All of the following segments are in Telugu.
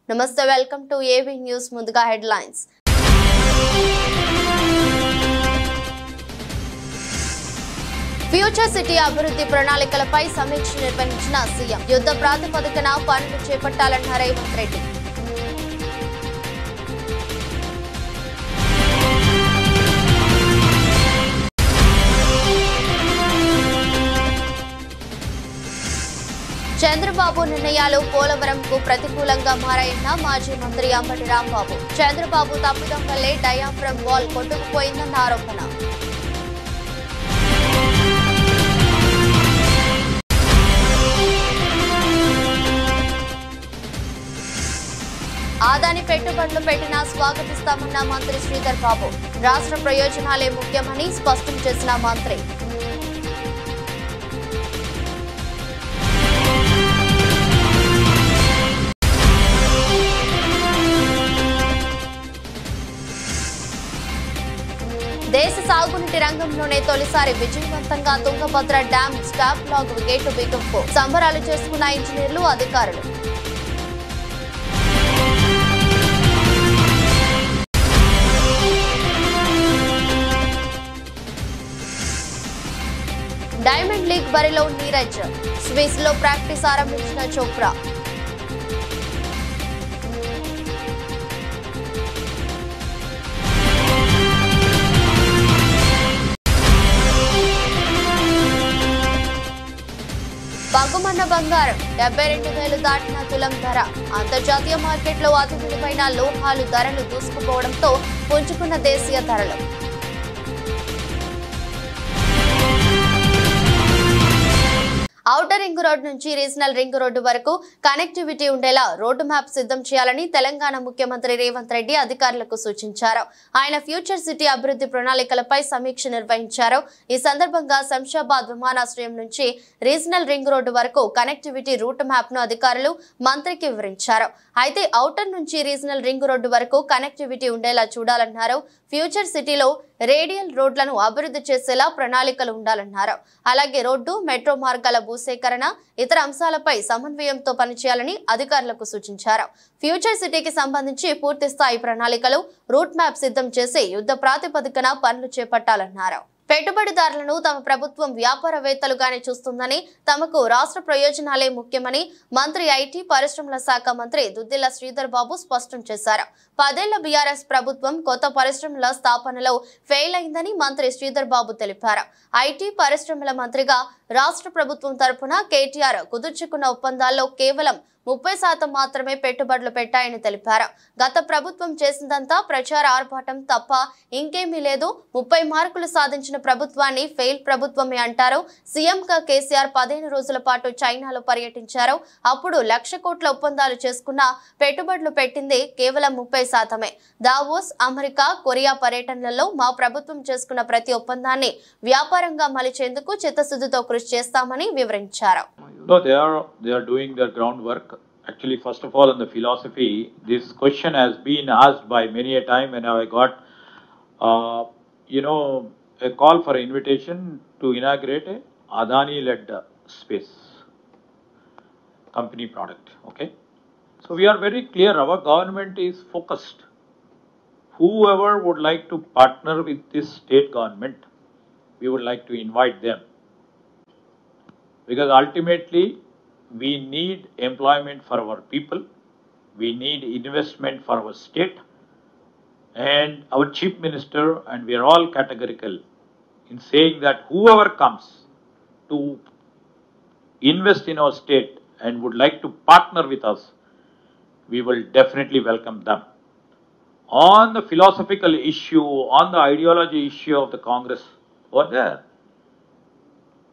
Namaste, welcome to AV News. Munduga headlines. Future city అభివృద్ధి ప్రణాళికలపై సమీక్ష నిర్వహించిన సీఎం. యుద్ధ ప్రాతిపదికన పనులు చేపట్టాలన్న రేవంత్ రెడ్డి. చంద్రబాబు నిర్ణయాలు పోలవరంకు ప్రతికూలంగా మారాయన్న మాజీ మంత్రి అంబటి రాంబాబు. చంద్రబాబు తప్పిదం వల్లే డయాఫ్రమ్ వాల్ కొట్టుకుపోయిందన్న ఆరోపణ. ఆదాని పెట్టుబడులు పెట్టినా స్వాగతిస్తామన్న మంత్రి శ్రీధర్ బాబు. రాష్ట్ర ప్రయోజనాలే ముఖ్యమని స్పష్టం చేసిన మంత్రి. దేశ సాగునీటి రంగంలోనే తొలిసారి విజయవంతంగా Tungabhadra dam stop log gate బిగింపు సంబరాలు చేసుకున్న ఇంజనీర్లు, అధికారులు. డైమండ్ లీగ్ బరిలో నీరజ్. స్విస్ లో ప్రాక్టీస్ ఆరంభించిన చోప్రా. పగుమన్న బంగారం 72,000 దాటిన తులం ధర. అంతర్జాతీయ మార్కెట్లో అతి విలువైన లోహాలు ధరలు దూసుకుపోవడంతో పుంజుకున్న దేశీయ ధరలు. ఔటర్ రింగ్ రోడ్ నుంచి రీజనల్ రింగ్ రోడ్డు వరకు కనెక్టివిటీ ఉండేలా రోడ్డు మ్యాప్ సిద్ధం చేయాలని తెలంగాణ ముఖ్యమంత్రి రేవంత్ రెడ్డి అధికారులకు సూచించారు. ఆయన ఫ్యూచర్ సిటీ అభివృద్ధి ప్రణాళికలపై సమీక్ష నిర్వహించారు. ఈ సందర్భంగా శంషాబాద్ విమానాశ్రయం నుంచి రీజనల్ రింగ్ రోడ్డు వరకు కనెక్టివిటీ రూట్ మ్యాప్ ను అధికారులు మంత్రికి వివరించారు. అయితే ఔటర్ నుంచి రీజనల్ రింగ్ రోడ్డు వరకు కనెక్టివిటీ ఉండేలా చూడాలన్నారు. ఫ్యూచర్ సిటీలో రేడియల్ రోడ్లను అభివృద్ధి చేసేలా ప్రణాళికలు ఉండాలన్నారు. అలాగే రోడ్డు, మెట్రో మార్గాల భూసేకరణ, ఇతర అంశాలపై సమన్వయంతో పనిచేయాలని అధికారులకు సూచించారు. ఫ్యూచర్ సిటీకి సంబంధించి పూర్తి స్థాయి ప్రణాళికలు, రూట్ మ్యాప్ సిద్ధం చేసి యుద్ధ ప్రాతిపదికన పనులు చేపట్టాలన్నారు. పెట్టుబడిదారులను తమ ప్రభుత్వం వ్యాపారవేత్తలుగానే చూస్తుందని, తమకు రాష్ట్ర ప్రయోజనాలే ముఖ్యమని మంత్రి ఐటీ పరిశ్రమల శాఖ మంత్రి దుద్దిల్ల శ్రీధర్ బాబు స్పష్టం చేశారు. 10 ఏళ్ల బీఆర్ఎస్ ప్రభుత్వం కొత్త పరిశ్రమల స్థాపనలో ఫెయిల్ అయిందని మంత్రి శ్రీధర్ బాబు తెలిపారు. ఐటీ పరిశ్రమల మంత్రిగా రాష్ట్ర ప్రభుత్వం తరపున కేటీఆర్ కుదుర్చుకున్న ఒప్పందాల్లో కేవలం 30% మాత్రమే పెట్టుబడులు పెట్టాయని తెలిపారు. గత ప్రభుత్వం చేసిందంతా ప్రచార ఆర్భాటం తప్ప ఇంకేమీ లేదు. 30 మార్కులు సాధించిన ప్రభుత్వాన్ని ఫెయిల్ ప్రభుత్వమే అంటారు. సీఎంగా కేసీఆర్ 15 రోజుల పాటు చైనాలో పర్యటించారు. అప్పుడు 1,00,000 కోట్ల ఒప్పందాలు చేసుకున్న పెట్టుబడులు పెట్టింది కేవలం 30%. దావోస్, అమెరికా, కొరియా పర్యటనలలో మా ప్రభుత్వం చేసుకున్న ప్రతి ఒప్పందాన్ని వ్యాపారంగా మలిచేందుకు చిత్తశుద్ధితో కృషి చేస్తామని వివరించారు. No, they are doing their groundwork. Actually, first of all, on the philosophy, this question has been asked by many a time when I got, a call for invitation to inaugurate a Adani-led space company product. Okay, so we are very clear. Our government is focused. Whoever would like to partner with this state government, we would like to invite them. Because ultimately, we need employment for our people, we need investment for our state, and our Chief Minister, and we are all categorical in saying that whoever comes to invest in our state and would like to partner with us, we will definitely welcome them. On the philosophical issue, on the ideology issue of the Congress over there,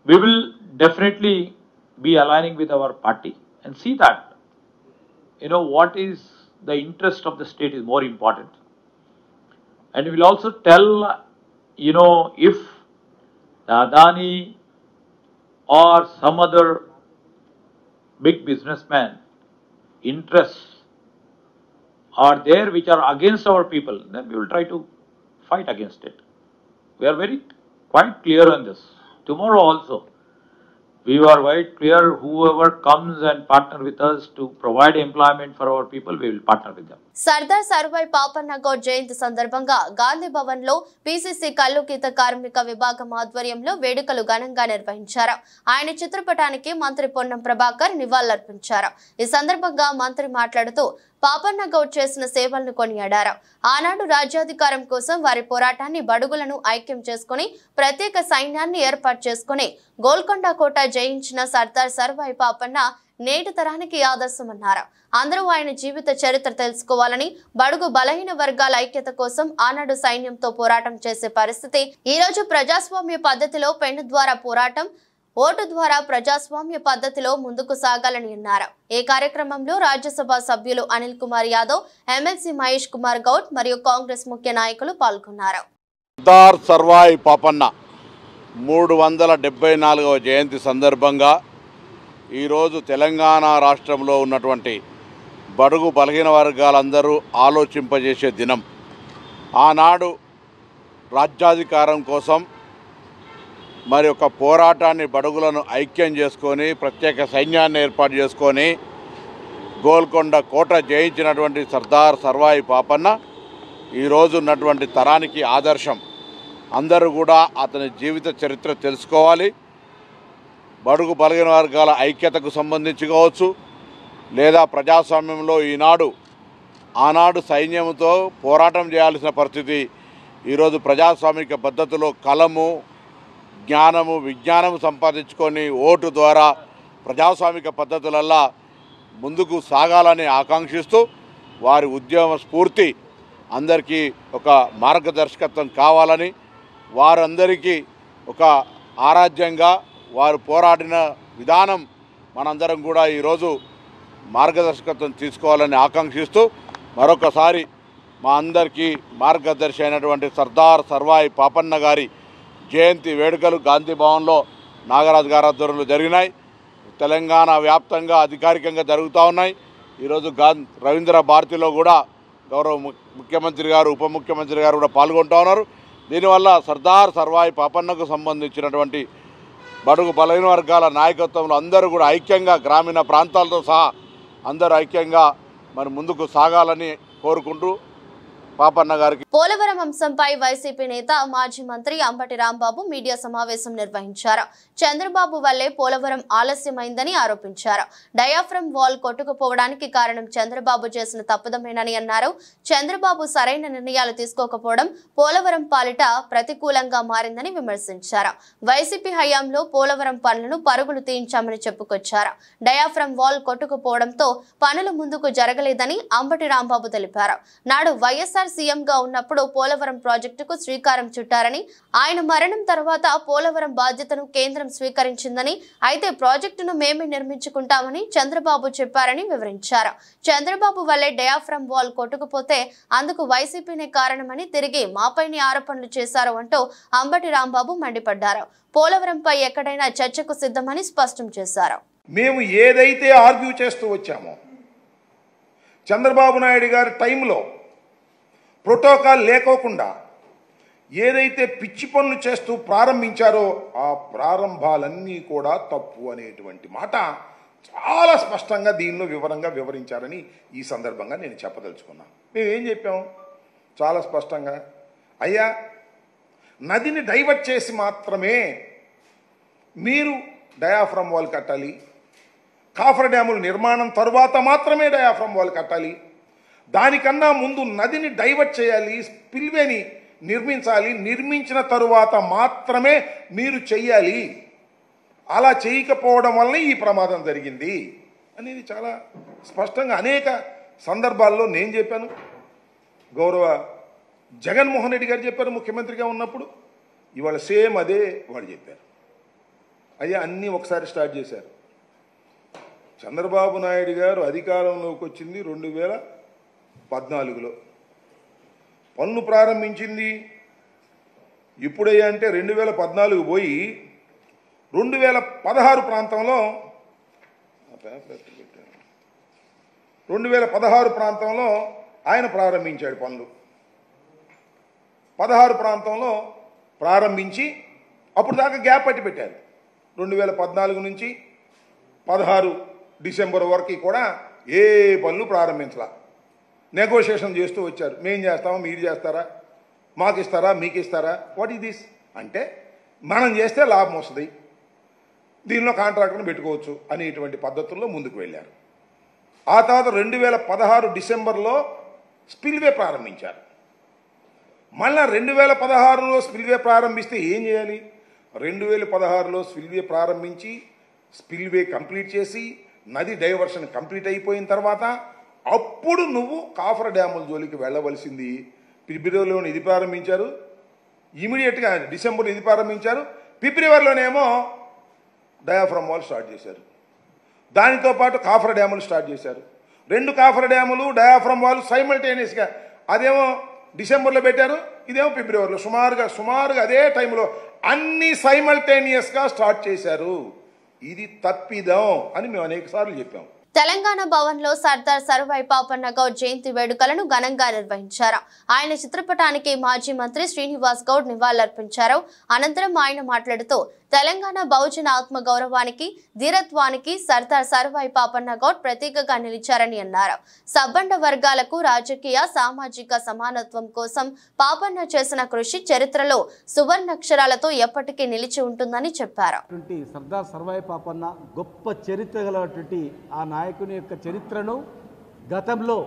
we will definitely be aligning with our party and see that, what is the interest of the state is more important. And we will also tell, if the Adani or some other big businessman interests are there which are against our people, then we will try to fight against it. We are very quite clear on this. Tomorrow also, We were quite clear, whoever comes and partner with us to provide employment for our people, we will partner with them. Sardar Sarvai Papanna Goud జయంతి సందర్భంగా గాంధీ భవన్ లో పిసిసి కల్లు గీత కార్మిక విభాగం ఆధ్వర్యంలో వేడుకలు ఘనంగా నిర్వహించారు. ఆయన చిత్రపటానికి మంత్రి పొన్నం ప్రభాకర్ నివాళులర్పించారు. ఈ సందర్భంగా మంత్రి మాట్లాడుతూ పాపన్న గౌడ్ చేసిన సేవలను కొనియాడారు. ఆనాడు రాజ్యాధికారం కోసం వారి పోరాటాన్ని బడుగులను ఐక్యం చేసుకుని ప్రత్యేక సైన్యాన్ని ఏర్పాటు చేసుకుని గోల్కొండ కోట జయించిన సర్దార్ సర్వాయి పాపన్న నేటి తరానికి ఆదర్శమన్నారు. అందరూ ఆయన జీవిత చరిత్ర తెలుసుకోవాలని, బడుగు బలహీన వర్గాల ఐక్యత కోసం ఆనాడు సైన్యంతో పోరాటం చేసే పరిస్థితి ఈ రోజు ప్రజాస్వామ్య పద్ధతిలో పెన్ను ద్వారా పోరాటం, ఓటు ద్వారా ప్రజాస్వామ్య పద్ధతిలో ముందుకు సాగాలని అన్నారు. ఈ కార్యక్రమంలో రాజ్యసభ సభ్యులు అనిల్ కుమార్ యాదవ్, ఎమ్మెల్సీ మహేష్ కుమార్ గౌడ్ మరియు కాంగ్రెస్ ముఖ్య నాయకులు పాల్గొన్నారు. సర్దార్ సర్వాయి పాపన్న 374వ జయంతి సందర్భంగా ఈరోజు తెలంగాణ రాష్ట్రంలో ఉన్నటువంటి బడుగు బలహీన వర్గాలందరూ ఆలోచింపజేసే దినం. ఆనాడు రాజ్యాధికారం కోసం మరి ఒక పోరాటాన్ని బడుగులను ఐక్యం చేసుకొని ప్రత్యేక సైన్యాన్ని ఏర్పాటు చేసుకొని గోల్కొండ కోట జయించినటువంటి సర్దార్ సర్వాయి పాపన్న ఈరోజు ఉన్నటువంటి తరానికి ఆదర్శం. అందరూ కూడా అతని జీవిత చరిత్ర తెలుసుకోవాలి. బడుగు బలహీన వర్గాల ఐక్యతకు సంబంధించి కావచ్చు, లేదా ప్రజాస్వామ్యంలో ఆనాడు సైన్యంతో పోరాటం చేయాల్సిన పరిస్థితి ఈరోజు ప్రజాస్వామిక పద్ధతిలో కలము, జ్ఞానము, విజ్ఞానము సంపాదించుకొని ఓటు ద్వారా ప్రజాస్వామిక పద్ధతులల్లా ముందుకు సాగాలని ఆకాంక్షిస్తూ వారి ఉద్యమ స్ఫూర్తి అందరికీ ఒక మార్గదర్శకత్వం కావాలని, వారందరికీ ఒక ఆరాధ్యంగా వారు పోరాడిన విధానం మనందరం కూడా ఈరోజు మార్గదర్శకత్వం తీసుకోవాలని ఆకాంక్షిస్తూ మరొకసారి మా అందరికీ మార్గదర్శి అయినటువంటి సర్దార్ సర్వాయి పాపన్న గారి జయంతి వేడుకలు గాంధీ భవన్లో నాగరాజు గారి ఆధ్వర్యంలో జరిగినాయి. తెలంగాణ వ్యాప్తంగా అధికారికంగా జరుగుతూ ఉన్నాయి. ఈరోజు రవీంద్ర భారతిలో కూడా గౌరవ ముఖ్యమంత్రి గారు, ఉప ముఖ్యమంత్రి గారు కూడా పాల్గొంటూ ఉన్నారు. దీనివల్ల సర్దార్ సర్వాయి పాపన్నకు సంబంధించినటువంటి బడుగు బలహీన వర్గాల నాయకత్వంలో అందరూ కూడా ఐక్యంగా, గ్రామీణ ప్రాంతాలతో సహా అందరూ ఐక్యంగా మరి ముందుకు సాగాలని కోరుకుంటూ పాపన్న గారికి. పోలవరం అంశంపై వైసీపీ నేత మాజీ మంత్రి అంబటి రాంబాబు మీడియా సమావేశం నిర్వహించారు. చంద్రబాబు వల్లే పోలవరం ఆలస్యమైందని ఆరోపించారు. డయాఫ్రమ్ వాల్ కొట్టుకుపోవడానికి కారణం చంద్రబాబు చేసిన తప్పిదమేనని అన్నారు. చంద్రబాబు సరైన నిర్ణయాలు తీసుకోకపోవడం పోలవరం పాలిట ప్రతికూలంగా మారిందని విమర్శించారు. వైసీపీ హయాంలో పోలవరం పనులను పరుగులు తీయించామని చెప్పుకొచ్చారు. డయాఫ్రమ్ వాల్ కొట్టుకుపోవడంతో పనులు ముందుకు జరగలేదని అంబటి రాంబాబు తెలిపారు. నాడు వైఎస్ఆర్ సీఎంగా ఉన్నప్పుడు పోలవరం ప్రాజెక్టుకు శ్రీకారం చుట్టారని, ఆయన మరణం తర్వాత పోలవరం బాధ్యతను కేంద్రం స్వీకరించిందని, అయితే ప్రాజెక్టును మేమే నిర్మించుకుంటామని చంద్రబాబు చెప్పారని వివరించారు. చంద్రబాబు వల్లే డయాఫ్రమ్ వాల్ కొట్టుకుపోతే అందుకు వైసీపీనే కారణమని తిరిగి మాపైనే ఆరోపణలు చేశారు అంటూ అంబటి రాంబాబు మండిపడ్డారు. పోలవరంపై ఎక్కడైనా చర్చకు సిద్ధమని స్పష్టం చేశారు. మేము ఏదైతే ఆర్గ్యూ చేస్తూ వచ్చామో, చంద్రబాబు నాయుడు గారి టైంలో ప్రోటోకాల్ లేకోకుండా ఏదైతే పిచ్చి పనులు చేస్తూ ప్రారంభించారో ఆ ప్రారంభాలన్నీ కూడా తప్పు అనేటువంటి మాట చాలా స్పష్టంగా దీనిలో వివరంగా వివరించారని ఈ సందర్భంగా నేను చెప్పదలుచుకున్నాను. మేము ఏం చెప్పాం చాలా స్పష్టంగా, అయ్యా నదిని డైవర్ట్ చేసి మాత్రమే మీరు డయాఫ్రమ్ వాల్ కట్టాలి, కాఫర్ డ్యాముల నిర్మాణం తరువాత మాత్రమే డయాఫ్రమ్ వాల్ కట్టాలి, దానికన్నా ముందు నదిని డైవర్ట్ చేయాలి, స్పిల్వేని నిర్మించాలి, నిర్మించిన తరువాత మాత్రమే మీరు చెయ్యాలి, అలా చేయకపోవడం వల్ల ఈ ప్రమాదం జరిగింది అనేది చాలా స్పష్టంగా అనేక సందర్భాల్లో నేను చెప్పాను. గౌరవ జగన్మోహన్ రెడ్డి గారు చెప్పారు ముఖ్యమంత్రిగా ఉన్నప్పుడు, ఇవాళ సేమ్ అదే వాళ్ళు చెప్పారు. అయ్యా అన్నీ ఒకసారి స్టార్ట్ చేశారు. చంద్రబాబు నాయుడు గారు అధికారంలోకి వచ్చింది 2014లో, పనులు ప్రారంభించింది ఇప్పుడయ్యా అంటే 2014 పోయి 2016 ప్రాంతంలో 2016 ప్రాంతంలో ఆయన ప్రారంభించాడు పనులు. 16 ప్రాంతంలో ప్రారంభించి అప్పుడు దాకా గ్యాప్ పట్టి పెట్టారు. 2014 నుంచి 16 డిసెంబర్ వరకు కూడా ఏ పనులు ప్రారంభించాల, నెగోషియేషన్ చేస్తూ వచ్చారు. మేం చేస్తామా, మీరు చేస్తారా, మాకు ఇస్తారా, మీకు ఇస్తారా, వాట్ ఈస్ దిస్ అంటే మనం చేస్తే లాభం వస్తుంది, దీనిలో కాంట్రాక్టర్ని పెట్టుకోవచ్చు అనేటువంటి పద్ధతుల్లో ముందుకు వెళ్ళారు. ఆ తర్వాత 2016 డిసెంబర్లో స్పిల్వే ప్రారంభించారు. మళ్ళీ 2016లో స్పిల్వే ప్రారంభిస్తే ఏం చేయాలి? 2016లో స్పిల్వే ప్రారంభించి స్పిల్వే కంప్లీట్ చేసి నది డైవర్షన్ కంప్లీట్ అయిపోయిన తర్వాత అప్పుడు నువ్వు కాఫర్ డ్యాముల జోలికి వెళ్ళవలసింది. ఫిబ్రవరిలోనే ఇది ప్రారంభించారు, ఇమీడియట్గా డిసెంబర్లో ఇది ప్రారంభించారు, ఫిబ్రవరిలోనేమో డయాఫ్రమ్ వాల్ స్టార్ట్ చేశారు. దానితో పాటు కాఫర్ డ్యాములు స్టార్ట్ చేశారు. 2 కాఫర్ డ్యాములు, డయాఫ్రమ్ వాల్ సైమల్టేనియస్గా, అదేమో డిసెంబర్లో పెట్టారు, ఇదేమో ఫిబ్రవరిలో, సుమారుగా అదే టైంలో అన్ని సైమల్టేనియస్గా స్టార్ట్ చేశారు. ఇది తప్పిదం అని మేము అనేక సార్లు చెప్పాం. తెలంగాణ భవన్ లో సర్దార్ సర్వాయి పాపన్న గౌడ్ జయంతి వేడుకలను ఘనంగా నిర్వహించారు. ఆయన చిత్రపటానికి మాజీ మంత్రి శ్రీనివాస్ గౌడ్ నివాళులర్పించారు. అనంతరం ఆయన మాట్లాడుతూ తెలంగాణ బహుజన ఆత్మ గౌరవానికి, ధీరత్వానికి సర్దార్ సర్వాయి పాపన్న గౌడ్ ప్రతీకగా నిలిచారని అన్నారు. సబ్బండ వర్గాలకు రాజకీయ, సామాజిక సమానత్వం కోసం పాపన్న చేసిన కృషి చరిత్రలో సువర్ణాక్షరాలతో ఎప్పటికీ నిలిచి ఉంటుందని చెప్పారు. సర్దార్ సర్వాయి పాపన్న గొప్ప చరిత్ర గలటువంటి ఆ నాయకుని యొక్క చరిత్రను గతంలో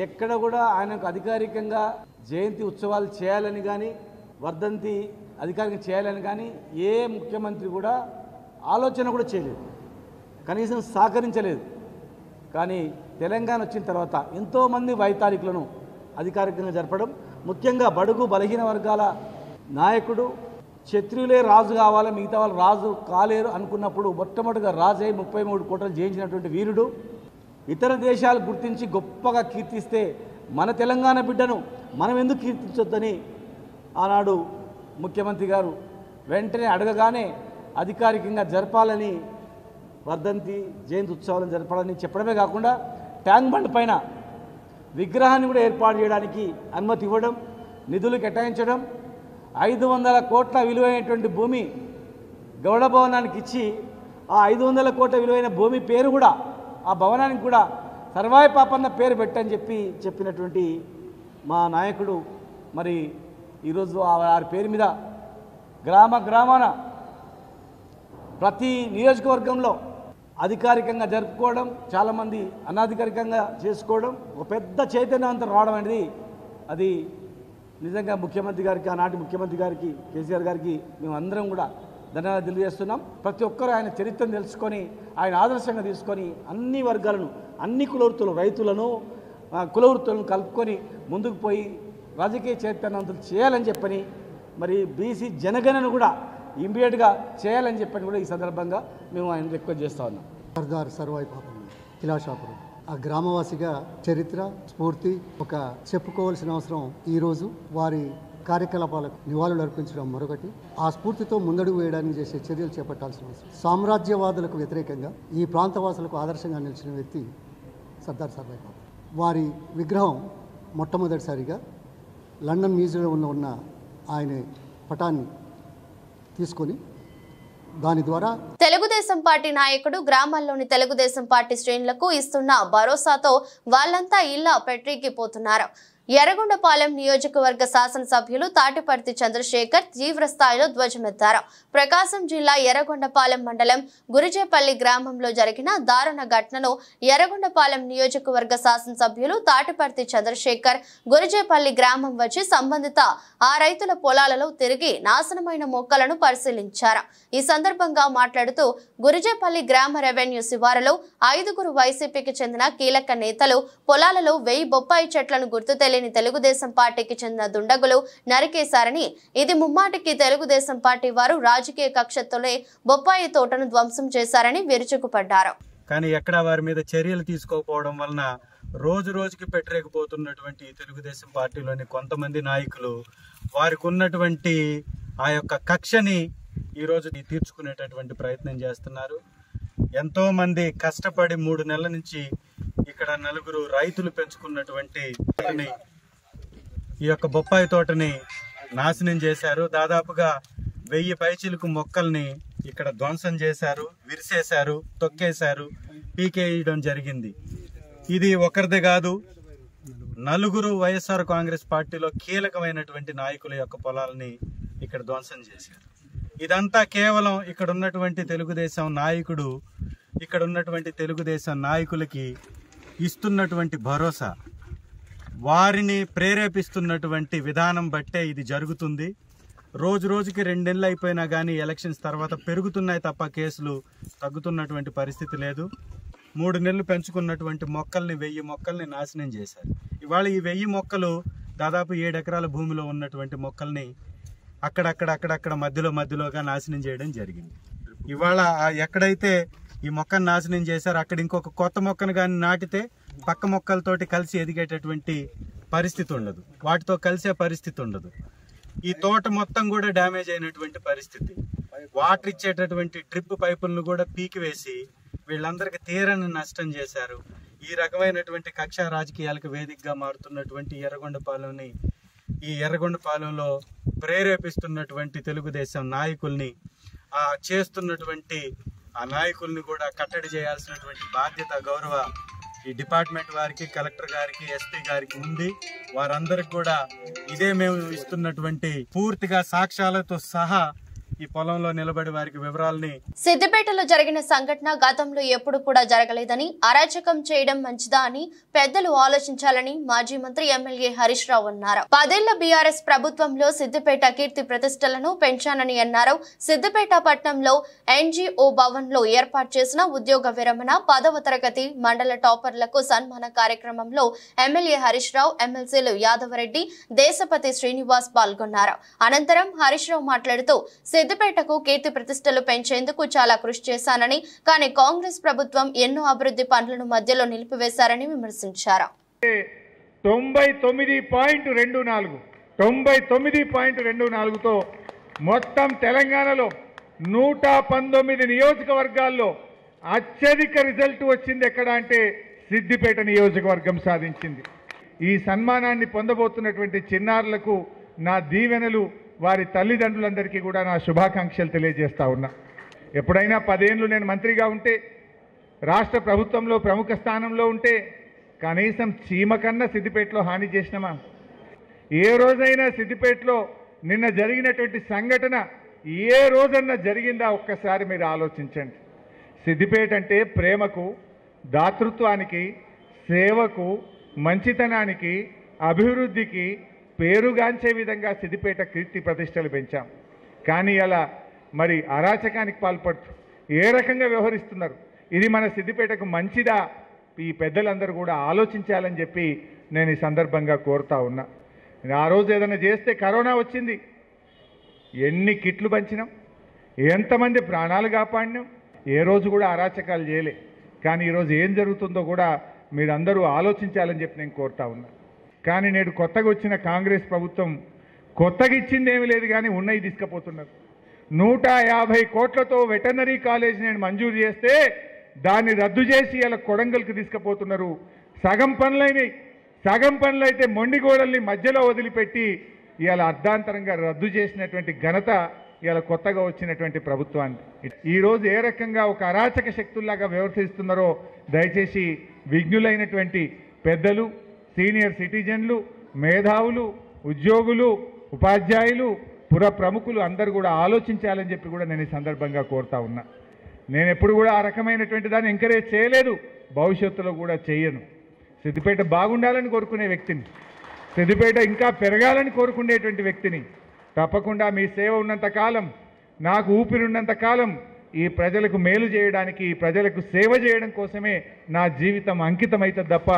ఎక్కడ కూడా ఆయనకు అధికారికంగా జయంతి ఉత్సవాలు చేయాలని కానీ, వర్ధంతి అధికారికంగా చేయాలని కానీ ఏ ముఖ్యమంత్రి కూడా ఆలోచన కూడా చేయలేదు, కనీసం సహకరించలేదు. కానీ తెలంగాణ వచ్చిన తర్వాత ఎంతోమంది వైతాళికులను అధికారికంగా జరపడం, ముఖ్యంగా బడుగు బలహీన వర్గాల నాయకుడు, క్షత్రియులే రాజు కావాలి, మిగతా వాళ్ళు రాజు కాలేరు అనుకున్నప్పుడు మొట్టమొదటిగా రాజై 33 కోటలు జయించినటువంటి వీరుడు. ఇతర దేశాలు గుర్తించి గొప్పగా కీర్తిస్తే మన తెలంగాణ బిడ్డను మనం ఎందుకు కీర్తించొద్దని ఆనాడు ముఖ్యమంత్రి గారు వెంటనే అడగగానే అధికారికంగా జరపాలని, వర్ధంతి జయంతి ఉత్సవాలను జరపాలని చెప్పడమే కాకుండా ట్యాంక్ బండ్ పైన విగ్రహాన్ని కూడా ఏర్పాటు చేయడానికి అనుమతి ఇవ్వడం, నిధులు కేటాయించడం, 500 కోట్ల విలువైనటువంటి భూమి గౌడ భవనానికి ఇచ్చి ఆ 500 కోట్ల విలువైన భూమి పేరు కూడా, ఆ భవనానికి కూడా సర్వాయి పాపన్న పేరు పెట్టని చెప్పినటువంటి మా నాయకుడు మరి ఈరోజు వారి పేరు మీద గ్రామాన ప్రతి నియోజకవర్గంలో అధికారికంగా జరుపుకోవడం, చాలామంది అనధికారికంగా చేసుకోవడం, ఒక పెద్ద చైతన్యవంతం రావడం అనేది అది నిజంగా ముఖ్యమంత్రి గారికి, ఆనాటి ముఖ్యమంత్రి గారికి, కేసీఆర్ గారికి మేము అందరం కూడా ధన్యవాదాలు తెలియజేస్తున్నాం. ప్రతి ఒక్కరూ ఆయన చరిత్రను తెలుసుకొని, ఆయన ఆదర్శంగా తీసుకొని అన్ని వర్గాలను, అన్ని కులవృత్తులు, రైతులను, కులవృత్తులను కలుపుకొని ముందుకు పోయి రాజకీయ చైతన్యవంతులు చేయాలని చెప్పని, మరి బీసీ జనగణను కూడా ఇమ్మీడియట్గా చేయాలని చెప్పని కూడా ఈ సందర్భంగా మేము ఆయన రిక్వెస్ట్ చేస్తూ ఉన్నాం. సర్దార్ సర్వాయి పాపన్న కిలాషాపురం ఆ గ్రామవాసిగా చరిత్ర, స్ఫూర్తి ఒక చెప్పుకోవాల్సిన అవసరం. ఈరోజు వారి కార్యకలాపాలకు నివాళులు అర్పించడం మరొకటి. ఆ స్ఫూర్తితో ముందడుగు వేయడానికి చేసే చర్యలు చేపట్టాల్సిన అవసరం. సామ్రాజ్యవాదులకు వ్యతిరేకంగా ఈ ప్రాంతవాసులకు ఆదర్శంగా నిలిచిన వ్యక్తి సర్దార్ సర్వాయి పాపన్న. వారి విగ్రహం మొట్టమొదటిసారిగా లండన్ మ్యూజియంలో ఉన్న ఆయన పటాన్ని తీసుకొని దాని ద్వారా తెలుగుదేశం పార్టీ నాయకుడు గ్రామాల్లోని తెలుగుదేశం పార్టీ శ్రేణులకు ఇస్తున్న భరోసాతో వాళ్ళంతా ఇళ్ల పెట్టికిపోతున్నారు. ఎర్రగొండపాలెం నియోజకవర్గ శాసనసభ్యులు తాటిపర్తి చంద్రశేఖర్ తీవ్ర స్థాయిలో ధ్వజమెత్తారు. ప్రకాశం జిల్లా ఎర్రగొండపాలెం మండలం గురిజేపల్లి గ్రామంలో జరిగిన దారుణ ఘటనను ఎర్రగొండపాలెం నియోజకవర్గ శాసనసభ్యులు తాటిపర్తి చంద్రశేఖర్ గురిజేపల్లి గ్రామం వచ్చి సంబంధిత ఆ రైతుల పొలాలలో తిరిగి నాశనమైన మొక్కలను పరిశీలించారు. ఈ సందర్భంగా మాట్లాడుతూ గురిజేపల్లి గ్రామ రెవెన్యూ శివారులో 5గురు వైసీపీకి చెందిన కీలక నేతలు పొలాలలో 1000 బొప్పాయి చెట్లను గుర్తు తెలియని తెలుగుదేశం పార్టీకి చెందిన దుండగులు నరికేశారని, ఇది ముమ్మాటికి తెలుగుదేశం పార్టీ వారు రాజకీయ కక్షతోనే బొప్పాయి తోటను ధ్వంసం చేశారని విరుచుకుపడ్డారు. కానీ ఎక్కడ వారి మీద చర్యలు తీసుకోకపోవడం వలన రోజు రోజుకి పెట్టలేకపోతున్నటువంటి తెలుగుదేశం పార్టీలోని కొంతమంది నాయకులు వారికి ఉన్నటువంటి ఆ యొక్క కక్షని ఈరోజు తీర్చుకునేటటువంటి ప్రయత్నం చేస్తున్నారు. ఎంతో మంది కష్టపడి 3 నెలల నుంచి ఇక్కడ 4 రైతులు పెంచుకున్నటువంటి ఈ యొక్క బొప్పాయి తోటని నాశనం చేశారు. దాదాపుగా 1000 పైచిలుకు మొక్కల్ని ఇక్కడ ధ్వంసం చేశారు, విరిసేశారు, తొక్కేశారు, పీకేయడం జరిగింది. ఇది ఒకరిదే కాదు, నలుగురు వైఎస్ఆర్ కాంగ్రెస్ పార్టీలో కీలకమైనటువంటి నాయకుల యొక్క పొలాలని ఇక్కడ ధ్వంసం చేశారు. ఇదంతా కేవలం ఇక్కడ ఉన్నటువంటి తెలుగుదేశం నాయకుడు, ఇక్కడ ఉన్నటువంటి తెలుగుదేశం నాయకులకి ఇస్తున్నటువంటి భరోసా, వారిని ప్రేరేపిస్తున్నటువంటి విధానం బట్టే ఇది జరుగుతుంది. రోజు రోజుకి 2 నెలలు అయిపోయినా కానీ ఎలక్షన్స్ తర్వాత పెరుగుతున్నాయి తప్ప కేసులు తగ్గుతున్నటువంటి పరిస్థితి లేదు. 3 నెలలు పెంచుకున్నటువంటి మొక్కల్ని 1000 మొక్కల్ని నాశనం చేశారు. ఇవాళ ఈ 1000 మొక్కలు దాదాపు 7 ఎకరాల భూమిలో ఉన్నటువంటి మొక్కల్ని అక్కడక్కడ మధ్యలోగా నాశనం చేయడం జరిగింది. ఇవాళ ఎక్కడైతే ఈ మొక్కను నాశనం చేశారో అక్కడ ఇంకొక కొత్త మొక్కను కానీ నాటితే పక్క మొక్కలతోటి కలిసి ఎదిగేటటువంటి పరిస్థితి ఉండదు, వాటితో కలిసే పరిస్థితి ఉండదు. ఈ తోట మొత్తం కూడా డ్యామేజ్ అయినటువంటి పరిస్థితి. వాటర్ ఇచ్చేటటువంటి డ్రిప్ పైపులను కూడా పీకివేసి వీళ్ళందరికీ తీరని నష్టం చేశారు. ఈ రకమైనటువంటి కక్షా రాజకీయాలకు వేదికగా మారుతున్నటువంటి ఎర్రగొండపాలెంలో ప్రేరేపిస్తున్నటువంటి తెలుగుదేశం నాయకుల్ని, చేస్తున్నటువంటి ఆ నాయకుల్ని కూడా కట్టడి చేయాల్సినటువంటి బాధ్యత గౌరవ ఈ డిపార్ట్మెంట్ వారికి, కలెక్టర్ గారికి, ఎస్పీ గారికి ఉంది. వారందరికి కూడా ఇదే మేము ఇస్తున్నటువంటి పూర్తిగా సాక్ష్యాలతో సహా ఈ పొలంలో నిలబడి వారికి వివరాలని. సిద్దిపేటలో జరిగిన సంఘటన గతంలో ఎప్పుడు కూడా జరగలేదని, అరాచకం చేయడం మంచిదా అని పెద్దలు ఆలోచించాలని మాజీ మంత్రి ఎమ్మెల్యే హరీష్ రావు అన్నారు. 10 ఏళ్ల బీఆర్ఎస్ ప్రభుత్వంలో సిద్దిపేట కీర్తి ప్రతిష్టలను పెంచానని అన్నారు. సిద్దిపేట పట్టణంలో ఎన్జీఓ భవన్ లో ఏర్పాటు చేసిన ఉద్యోగ విరమణ 10వ తరగతి మండల టాపర్లకు సన్మాన కార్యక్రమంలో ఎమ్మెల్యే హరీష్ రావు, ఎమ్మెల్సీలు యాదవరెడ్డి, దేశపతి శ్రీనివాస్ పాల్గొన్నారు. అనంతరం హరీష్ రావు మాట్లాడుతూ సిద్దిపేటకు కీర్తి ప్రతిష్టలు పెంచేందుకు చాలా కృషి చేశానని, కానీ కాంగ్రెస్ ప్రభుత్వం ఎన్నో అభివృద్ధి పనులను మధ్యలో నిలిపివేశారని విమర్శించారు. 99.24తో మొత్తం తెలంగాణలో 119 నియోజకవర్గాల్లో అత్యధిక రిజల్ట్ వచ్చింది ఎక్కడ అంటే సిద్దిపేట నియోజకవర్గం సాధించింది. ఈ సన్మానాన్ని పొందబోతున్నటువంటి చిన్నారులకు నా దీవెనలు, వారి తల్లిదండ్రులందరికీ కూడా నా శుభాకాంక్షలు తెలియజేస్తా ఉన్నా. ఎప్పుడైనా 10 ఏళ్ళు నేను మంత్రిగా ఉంటే, రాష్ట్ర ప్రభుత్వంలో ప్రముఖ స్థానంలో ఉంటే కనీసం చీమ కన్నా సిద్దిపేటలో హాని చేసినామా? ఏ రోజైనా సిద్దిపేటలో నిన్న జరిగినటువంటి సంఘటన ఏ రోజన్నా జరిగిందా? ఒక్కసారి మీరు ఆలోచించండి. సిద్దిపేట అంటే ప్రేమకు, దాతృత్వానికి, సేవకు, మంచితనానికి, అభివృద్ధికి పేరుగాంచే విధంగా సిద్దిపేట కీర్తి ప్రతిష్టలు పెంచాం. కానీ అలా మరి అరాచకానికి పాల్పడుతూ ఏ రకంగా వ్యవహరిస్తున్నారు? ఇది మన సిద్దిపేటకు మంచిదా? ఈ పెద్దలందరూ కూడా ఆలోచించాలని చెప్పి నేను ఈ సందర్భంగా కోరుతా ఉన్నా. ఆ రోజు ఏదైనా చేస్తే కరోనా వచ్చింది, ఎన్ని కిట్లు పంచినాం, ఎంతమంది ప్రాణాలు కాపాడినాం, ఏ రోజు కూడా అరాచకాలు చేయలే. కానీ ఈరోజు ఏం జరుగుతుందో కూడా మీరందరూ ఆలోచించాలని చెప్పి నేను కోరుతా ఉన్నా. కానీ నేడు కొత్తగా వచ్చిన కాంగ్రెస్ ప్రభుత్వం కొత్తగా ఇచ్చింది ఏమీ లేదు, కానీ ఉన్నవి తీసుకుపోతున్నారు. 150 కోట్లతో వెటర్నరీ కాలేజ్ నేను మంజూరు చేస్తే దాన్ని రద్దు చేసి ఇలా కొడంగల్కి తీసుకుపోతున్నారు. సగం పనులైతే మొండిగోడల్ని మధ్యలో వదిలిపెట్టి ఇలా అర్ధాంతరంగా రద్దు చేసినటువంటి ఘనత ఇలా కొత్తగా వచ్చినటువంటి ప్రభుత్వాన్ని. ఈరోజు ఏ రకంగా ఒక అరాచక శక్తుల్లాగా వ్యవహరిస్తున్నారో దయచేసి విజ్ఞులైనటువంటి పెద్దలు, సీనియర్ సిటిజన్లు, మేధావులు, ఉద్యోగులు, ఉపాధ్యాయులు, పుర ప్రముఖులు అందరూ కూడా ఆలోచించాలని చెప్పి కూడా నేను ఈ సందర్భంగా కోరుతా ఉన్నా. నేను ఎప్పుడు కూడా ఆ రకమైనటువంటి దాన్ని ఎంకరేజ్ చేయలేదు, భవిష్యత్తులో కూడా చేయను. సిద్దిపేట బాగుండాలని కోరుకునే వ్యక్తిని, సిద్దిపేట ఇంకా పెరగాలని కోరుకునేటువంటి వ్యక్తిని. తప్పకుండా మీ సేవ ఉన్నంత కాలం, నాకు ఊపిరిన్నంత కాలం ఈ ప్రజలకు మేలు చేయడానికి, ఈ ప్రజలకు సేవ చేయడం కోసమే నా జీవితం అంకితమైతుంది తప్ప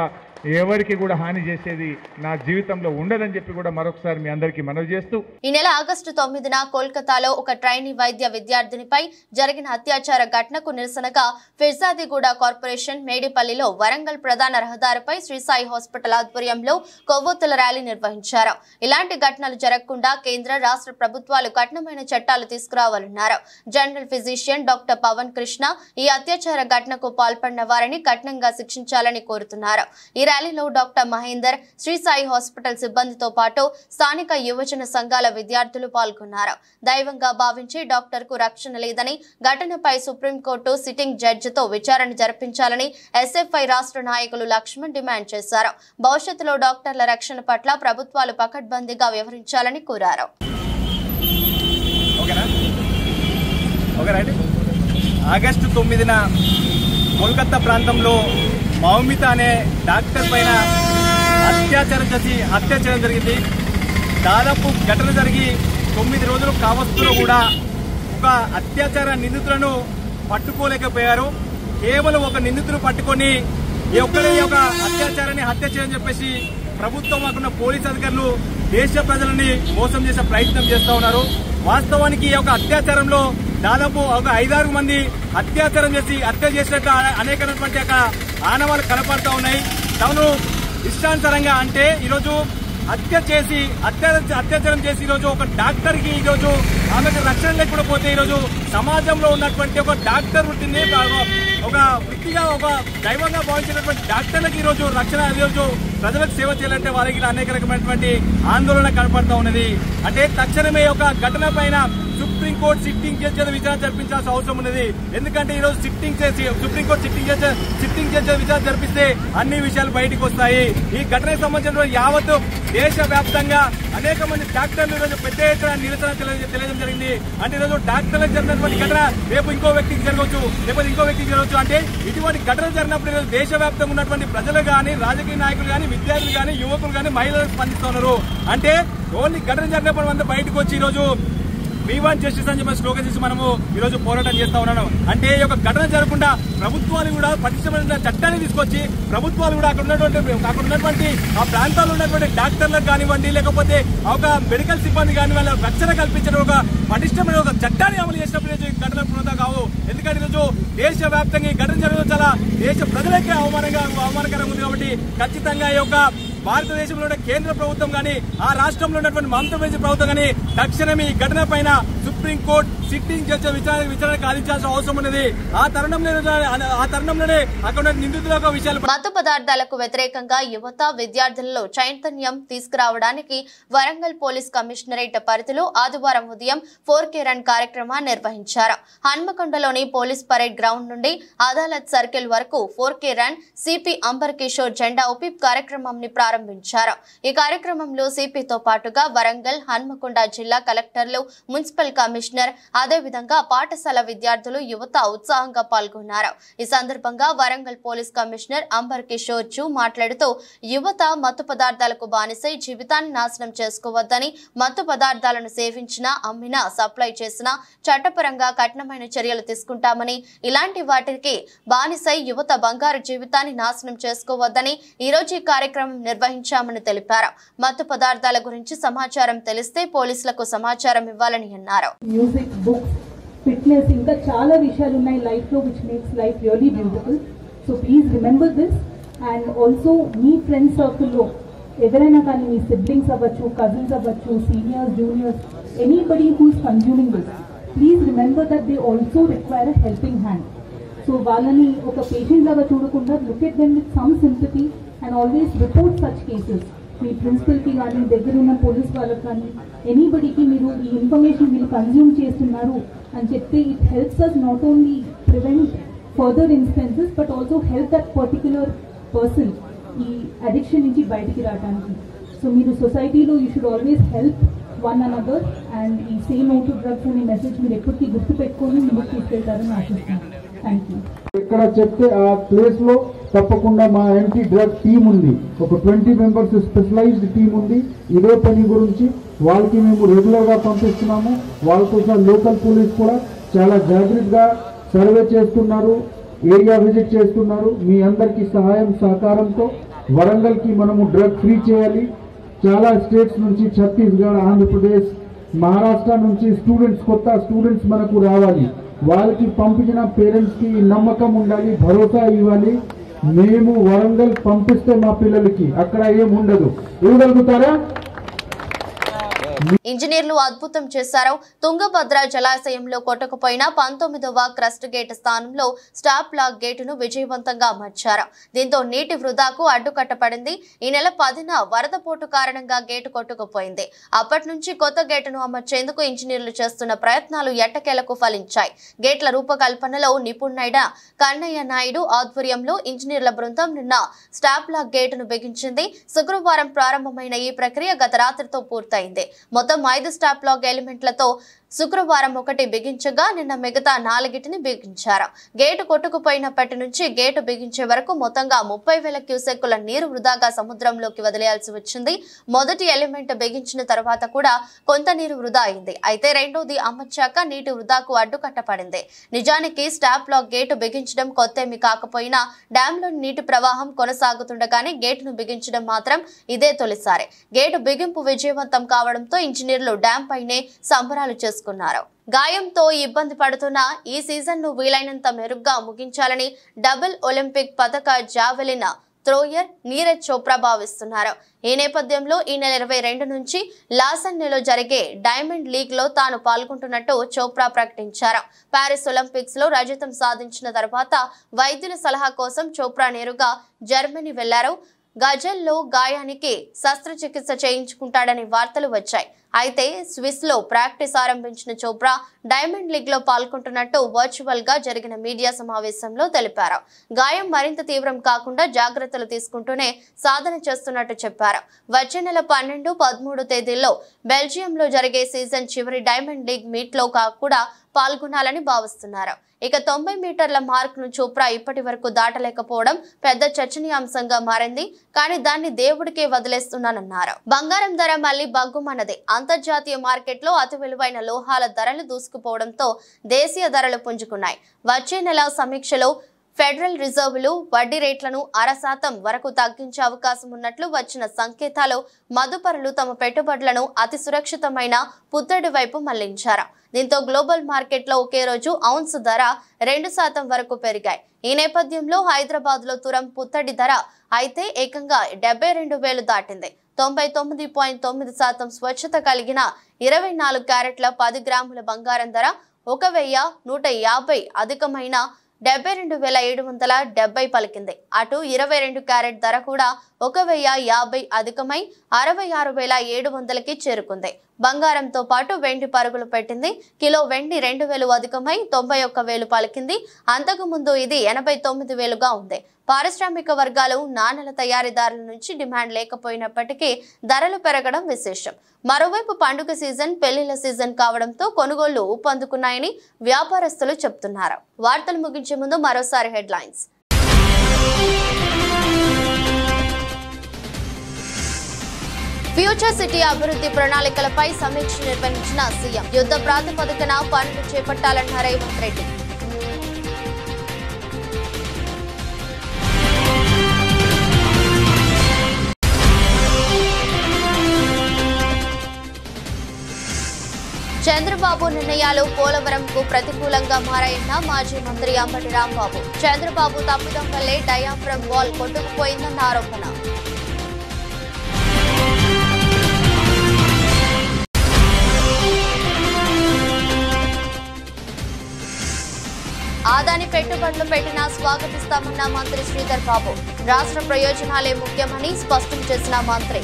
ఎవరికి కూడా హాని చేసేది నా జీవితంలో ఉండదని చెప్పి కూడా మరొకసారి మీ అందరికీ మనవి చేస్తూ, ఈ నెల ఆగస్టు 9న కోల్కతాలో ఒక ట్రైనీ వైద్య విద్యార్థినిపై జరిగిన అత్యాచార ఘటనకు నిరసనగా ఫిర్జాదిగూడ కార్పొరేషన్ మేడిపల్లిలో వరంగల్ ప్రధాన రహదారిపై శ్రీసాయి హాస్పిటల్ ఆధ్వర్యంలో కొవ్వొత్తుల ర్యాలీ నిర్వహించారు. ఇలాంటి ఘటనలు జరగకుండా కేంద్ర, రాష్ట్ర ప్రభుత్వాలు కఠినమైన చట్టాలు తీసుకురావాలన్నారు. General physician doctor Pavan Krishna ఈ అత్యాచార ఘటనకు పాల్పడిన వారిని కఠినంగా శిక్షించాలని కోరుతున్నారు. ఈ ర్యాలీలో డాక్టర్ మహేందర్, శ్రీ సాయి హాస్పిటల్ సిబ్బందితో పాటు స్థానిక యువజన సంఘాల విద్యార్థులు పాల్గొన్నారు. దైవంగా భావించి డాక్టర్ కు రక్షణ లేదని, ఘటనపై సుప్రీంకోర్టు సిట్టింగ్ జడ్జితో విచారణ జరిపించాలని ఎస్ఎఫ్ఐ రాష్ట్ర నాయకులు లక్ష్మణ్ డిమాండ్ చేశారు. భవిష్యత్తులో డాక్టర్ల రక్షణ పట్ల ప్రభుత్వాలు పకడ్బందీగా వ్యవహరించాలని కోరారు. ఆగస్టు 9న కోల్కతా ప్రాంతంలో మౌమిత అనే డాక్టర్ పైన అత్యాచారం చేసి హత్య చేయడం జరిగింది. దాదాపు ఘటన జరిగి 9 రోజులు కావస్తులో కూడా ఒక అత్యాచార నిందితులను పట్టుకోలేకపోయారు. కేవలం ఒక నిందితులు పట్టుకొని ఈ యొక్క అత్యాచారాన్ని హత్య చేయని చెప్పేసి ప్రభుత్వం అక్కడ పోలీస్ అధికారులు దేశ ప్రజలని మోసం చేసే ప్రయత్నం చేస్తూ ఉన్నారు. వాస్తవానికి ఈ యొక్క అత్యాచారంలో దాదాపు ఒక 5-6 మంది అత్యాచారం చేసి హత్య చేసినట్టు అనేకమైనటువంటి ఆనవాళ్లు కనపడుతూ ఉన్నాయి. తాను ఇష్టానుసారంగా అంటే ఈరోజు అత్యాచారం చేసి ఈరోజు ఒక డాక్టర్ కి ఈరోజు ఆమెకు రక్షణ లేకుండా పోతే ఈరోజు సమాజంలో ఉన్నటువంటి ఒక డాక్టర్ వృత్తిని ఒక వృత్తిగా ఒక దైవంగా భావించినటువంటి డాక్టర్లకు ఈరోజు రక్షణ ఈరోజు ప్రజలకు సేవ చేయాలంటే వారికి అనేక రకమైనటువంటి ఆందోళన కనపడుతూ ఉన్నది. అంటే తక్షణమే ఒక ఘటన పైన సుప్రీంకోర్టు సిట్టింగ్ జడ్జి విచారణ జరిపించాల్సిన అవసరం ఉన్నది. ఎందుకంటే ఈరోజు సుప్రీంకోర్టు సిట్టింగ్ జడ్జి విచారణ జరిపిస్తే అన్ని విషయాలు బయటకు వస్తాయి. ఈ ఘటనకు సంబంధించిన యావత్ దేశవ్యాప్తంగా అనేక మంది డాక్టర్లు ఈరోజు పెద్ద ఎత్తున నిరసన తెలియజేయడం జరిగింది. అంటే ఈరోజు డాక్టర్లకు జరిగినటువంటి ఘటన రేపు ఇంకో వ్యక్తికి జరగవచ్చు, లేకపోతే ఇంకో వ్యక్తికి జరగవచ్చు. అంటే ఇటువంటి ఘటనలు జరిగినప్పుడు ఈరోజు దేశవ్యాప్తంగా ఉన్నటువంటి ప్రజలు గానీ, రాజకీయ నాయకులు గానీ, విద్యార్థులు గానీ, యువకులు గానీ, మహిళలు స్పందిస్తున్నారు. అంటే ఓన్లీ ఘటన జరిగినప్పుడు అంతా బయటకు వచ్చి ఈరోజు వీవాన్ జస్టిస్ అని చెప్పి స్లోగన్ చేసి మనము ఈరోజు పోరాటం చేస్తా ఉన్నాను. అంటే ఈ యొక్క ఘటన జరగకుండా ప్రభుత్వాలు కూడా పటిష్టమైన చట్టాన్ని తీసుకొచ్చి ప్రభుత్వాలు కూడా అక్కడ ఉన్నటువంటి ఆ ప్రాంతాల్లో ఉన్నటువంటి డాక్టర్లకు కానివ్వండి, లేకపోతే ఒక మెడికల్ సిబ్బంది కాని వాళ్ళ రక్షణ కల్పించడం ఒక పటిష్టమైన ఒక చట్టాన్ని అమలు చేసినప్పుడు ఈ ఘటన పునరుద్ధ కావు. ఎందుకంటే ఈరోజు దేశవ్యాప్తంగా ఈ ఘటన జరగడం చాలా దేశ ప్రజలకే అవమానకరంగా ఉంది. కాబట్టి ఖచ్చితంగా ఈ యొక్క భారతదేశంలో కేంద్ర ప్రభుత్వం గానీ, ఆ రాష్ట్రంలో ఉన్నటువంటి మమతా బెనర్జీ ప్రభుత్వం గానీ తక్షణమే ఈ ఘటన పైన సుప్రీంకోర్టు సిట్టింగ్ జడ్జి విచారణ కాదించాల్సిన అవసరం ఉన్నది. ఆ తరుణంలోనే అక్కడ నిందితుల విషయాలు మత్తు పదార్థాలకు వ్యతిరేకంగా యువత విద్యార్థులలో చైతన్యం తీసుకురావడానికి వరంగల్ పోలీస్ కమిషనరేట్ పరిధిలో ఆదివారం ఉదయం 4K రన్ కార్యక్రమాన్ని నిర్వహించారు. హన్మకొండలోని పోలీస్ పరేడ్ గ్రౌండ్ నుండి అదాలత్ సర్కిల్ వరకు 4K run CP amber Kishore జెండా ఊపి కార్యక్రమాన్ని ప్రారంభించారు. ఈ కార్యక్రమంలో సిపితో పాటుగా వరంగల్, హన్మకొండ జిల్లా కలెక్టర్లు, మున్సిపల్ కమిషనర్, అదేవిధంగా పాఠశాల విద్యార్థులు, యువత ఉత్సాహంగా పాల్గొన్నారు. ఈ సందర్భంగా వరంగల్ పోలీస్ కమిషనర్ అంబర్ కిషోర్ జూ మాట్లాడుతూ యువత మత్తు పదార్థాలకు బానిసై జీవితాన్ని నాశనం చేసుకోవద్దని, మత్తు పదార్థాలను సేవించినా, అమ్మినా, సప్లై చేసినా చట్టపరంగా కఠినమైన చర్యలు తీసుకుంటామని, ఇలాంటి వాటికి బానిసై యువత బంగారు జీవితాన్ని నాశనం చేసుకోవద్దని ఈ రోజు ఈ కార్యక్రమం నిర్వహించామని తెలిపారు. మత్తు పదార్థాల గురించి సమాచారం తెలిస్తే పోలీసులకు సమాచారం ఇవ్వాలని అన్నారు. మ్యూజిక్, బుక్స్, ఫిట్నెస్, ఇంకా చాలా విషయాలు ఉన్నాయి లైఫ్ లో which makes life really beautiful. So please remember this. And also మీ ఫ్రెండ్ సర్కిల్లో ఎవరైనా కానీ మీ సిబ్లింగ్స్ అవ్వచ్చు, కజిన్స్ అవ్వచ్చు, seniors, juniors, anybody who's consuming this, please remember that they also require a helping hand. So వాళ్ళని ఒక పేషెంట్ లాగా చూడకుండా look at them with some sympathy and always report such cases. మీ ప్రిన్సిపల్కి కానీ, దగ్గర ఉన్న పోలీస్ వాళ్ళకి కానీ, ఎనీబడికి మీరు ఈ ఇన్ఫర్మేషన్ మీరు కన్జ్యూమ్ చేస్తున్నారు అని చెప్తే it helps us not only prevent further incidences but also help that particular person ఈ అడిక్షన్ నుంచి బయటికి రావడానికి. సో మీరు సొసైటీలో you should always help one another and ఈ సే నో టు డ్రగ్స్ అనే మెసేజ్ మీరు ఎప్పటికీ గుర్తుపెట్టుకొని ముందుకు తీసుకెళ్తారని ఆశిస్తున్నాను. Thank you. ఇక్కడ చెప్తే ఆ ప్లేస్ లో తప్పకుండా మా యాంటీ డ్రగ్ టీమ్ ఉంది, ఒక 20 మెంబర్స్ స్పెషలైజ్డ్ టీమ్ ఉంది. ఇదే పని గురించి వాళ్ళకి మేము రెగ్యులర్ గా పంపిస్తున్నాము. వాళ్ళతో లోకల్ పోలీస్ కూడా చాలా జాగ్రత్తగా సర్వే చేస్తున్నారు, ఏరియా విజిట్ చేస్తున్నారు. మీ అందరికీ సహాయం సహకారంతో వరంగల్ కి మనము డ్రగ్ ఫ్రీ చేయాలి. చాలా స్టేట్స్ నుంచి, ఛత్తీస్గఢ్, ఆంధ్రప్రదేశ్, మహారాష్ట్ర నుంచి కొత్త స్టూడెంట్స్ మనకు రావాలి. వాళ్ళకి పంపించిన పేరెంట్స్ కి నమ్మకం ఉండాలి, భరోసా ఇవ్వాలి. మేము వరంగల్ పంపిస్తే మా పిల్లలకి అక్కడ ఏం ఉండదు. ఇవ్వగలుగుతారా? ఇంజనీర్లు అద్భుతం చేశారు. తుంగభద్ర జలాశయంలో కొట్టుకుపోయిన 19వ క్రస్ట్ గేట్ స్థానంలో స్టాప్ లాక్ గేటును విజయవంతంగా అమర్చారు. దీంతో నీటి వృధాకు అడ్డుకట్టపడింది. ఈ నెల 10న వరద పోటు కారణంగా గేటు కొట్టుకుపోయింది. అప్పటి నుంచి కొత్త గేటును అమర్చేందుకు ఇంజనీర్లు చేస్తున్న ప్రయత్నాలు ఎట్టకేలకు ఫలించాయి. గేట్ల రూపకల్పనలో నిపుణుడైన కన్నయ్య నాయుడు ఆధ్వర్యంలో ఇంజనీర్ల బృందం నిన్న స్టాప్ లాక్ గేటును బిగించింది. శుక్రవారం ప్రారంభమైన ఈ ప్రక్రియ గత రాత్రితో పూర్తయింది. మొత్తం 5 స్టాప్ లాక్ ఎలిమెంట్లతో శుక్రవారం 1 బిగించగా నిన్న మిగతా 4టిని బిగించారు. గేటు కొట్టుకుపోయినప్పటి నుంచి గేటు బిగించే వరకు మొత్తంగా 30,000 క్యూసెక్కుల నీరు వృధాగా సముద్రంలోకి వదిలేయాల్సి వచ్చింది. మొదటి ఎలిమెంట్ బిగించిన తర్వాత కూడా కొంత నీరు వృధా అయింది. అయితే రెండోది అమర్చాక నీటి వృధాకు అడ్డుకట్టపడింది. నిజానికి స్టాప్ లాక్ గేటు బిగించడం కొత్తేమి కాకపోయినా డ్యాంలోని నీటి ప్రవాహం కొనసాగుతుండగానే గేటును బిగించడం మాత్రం ఇదే తొలిసారి. గేటు బిగింపు విజయవంతం కావడంతో ఇంజనీర్లు డ్యాం పైనే సంబరాలు చేసుకున్నారు. గాయంతో ఇబ్బంది పడుతున్న ఈ సీజన్ ను వీలైనంత మెరుగ్గా ముగించాలని డబుల్ ఒలింపిక్ పతక జావెలిన్ థ్రోయర్ నీరజ్ చోప్రా భావిస్తున్నారు. ఈ నేపథ్యంలో ఈ నెల 22 నుంచి లాసన్నెలో జరిగే డైమండ్ లీగ్ లో తాను పాల్గొంటున్నట్టు చోప్రా ప్రకటించారు. పారిస్ ఒలింపిక్స్ లో రజతం సాధించిన తర్వాత వైద్యుల సలహా కోసం చోప్రా నేరుగా జర్మనీ వెళ్లారు. గజల్లో గాయానికి శస్త్రచికిత్స చేయించుకుంటాడని వార్తలు వచ్చాయి. అయితే స్విస్ లో ప్రాక్టీస్ ఆరంభించిన చోప్రా డైమండ్ లీగ్ లో పాల్గొంటున్నట్టు వర్చువల్ గా జరిగిన మీడియా సమావేశంలో తెలిపారు. గాయం మరింత తీవ్రం కాకుండా జాగ్రత్తలు తీసుకుంటూనే సాధన చేస్తున్నట్టు చెప్పారు. వచ్చే నెల 12, 13 తేదీల్లో బెల్జియంలో జరిగే సీజన్ చివరి డైమండ్ లీగ్ మీట్ లో కూడా పాల్గొనాలని భావిస్తున్నారు. ఇక 90 మీటర్ల మార్క్ ను చోప్రా ఇప్పటి వరకు దాటలేకపోవడం పెద్ద చర్చనీయాంశంగా మారింది. కానీ దాన్ని దేవుడికే వదిలేస్తున్నానన్నారు. బంగారం ధర మళ్లీ బగ్గుమన్నది. అంతర్జాతీయ మార్కెట్లో అతి విలువైన లోహాల ధరలు దూసుకుపోవడంతో దేశీయ ధరలు పుంజుకున్నాయి. వచ్చే నెల సమీక్షలో ఫెడరల్ రిజర్వులు వడ్డీ రేట్లను 0.5% వరకు తగ్గించే అవకాశం ఉన్నట్లు వచ్చిన సంకేతాలు మదుపరులు తమ పెట్టుబడులను అతి సురక్షితమైన పుత్తడి వైపు మళ్లించారు. దీంతో గ్లోబల్ మార్కెట్లో ఒకే రోజు ఔన్స్ ధర 2% వరకు పెరిగాయి. ఈ నేపథ్యంలో హైదరాబాద్ లో తురం పుత్తడి ధర అయితే ఏకంగా 72,000 దాటింది. 99.9% స్వచ్ఛత కలిగిన 24 క్యారెట్ల 10 గ్రాముల బంగారం ధర 1,150 అధికమైన 72,770 పలికింది. అటు 22 క్యారెట్ ధర కూడా 1,050 అధికమై 66,700కి చేరుకుంది. బంగారంతో పాటు వెండి పరుగులు పెట్టింది. కిలో వెండి 2,000 అధికమై 91,000 పలికింది. అంతకు ముందు ఇది 89,000గా ఉంది. పారిశ్రామిక వర్గాలు నాణేల తయారీదారుల నుంచి డిమాండ్ లేకపోయినప్పటికీ ధరలు పెరగడం విశేషం. మరోవైపు పండుగ సీజన్, పెళ్లిళ్ల సీజన్ కావడంతో కొనుగోళ్లు ఊపందుకున్నాయని వ్యాపారస్తులు చెప్తున్నారు. వార్తలు ముగించే ముందు మరోసారి హెడ్లైన్స్. ఫ్యూచర్ సిటీ అభివృద్ధి ప్రణాళికలపై సమీక్ష నిర్వహించిన సీఎం. యుద్ధ ప్రాతిపదికన పనులు చేపట్టాలన్న రేవంత్ రెడ్డి. చంద్రబాబు నిర్ణయాలు పోలవరంకు ప్రతికూలంగా మారాయన్న మాజీ మంత్రి అంబటి రాంబాబు. చంద్రబాబు తప్పిదం వల్లే డయాఫ్రమ్ వాల్ కొట్టుకుపోయిందన్న ఆరోపణ. ఆదాని పెట్టుబడులు పెట్టినా స్వాగతిస్తామన్న మంత్రి శ్రీధర్ బాబు. రాష్ట్ర ప్రయోజనాలే ముఖ్యమని స్పష్టం చేసిన మంత్రి.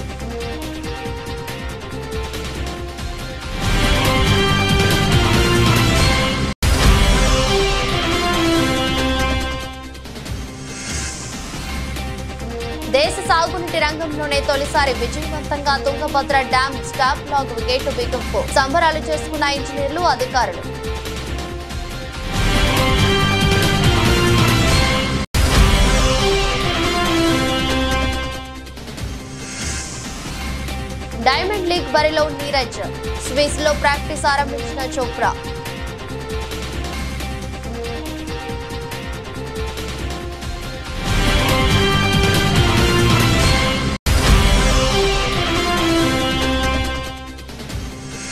దేశ సాగునీటి రంగంలోనే తొలిసారి విజయవంతంగా Tungabhadra dam stop lock gate బిగింపు సంబరాలు చేసుకున్న ఇంజనీర్లు, అధికారులు. డైమండ్ లీగ్ బరిలో నీరజ్. స్విస్ లో ప్రాక్టీస్ ఆరంభించిన చోప్రా.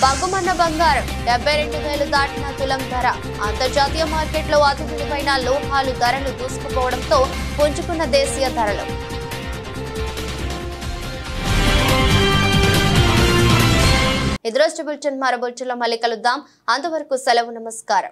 బగ్గుమన్న బంగారం 72,000 దాటిన తులం ధర. అంతర్జాతీయ మార్కెట్లో అతి విలువైన లోహాలు ధరలు దూసుకుపోవడంతో పుంజుకున్న దేశీయ ధరలు. ఇది రోజు బులెటిన్ మరో బులెటిన్లో మళ్ళీ కలుద్దాం. అంతవరకు సెలవు. నమస్కారం.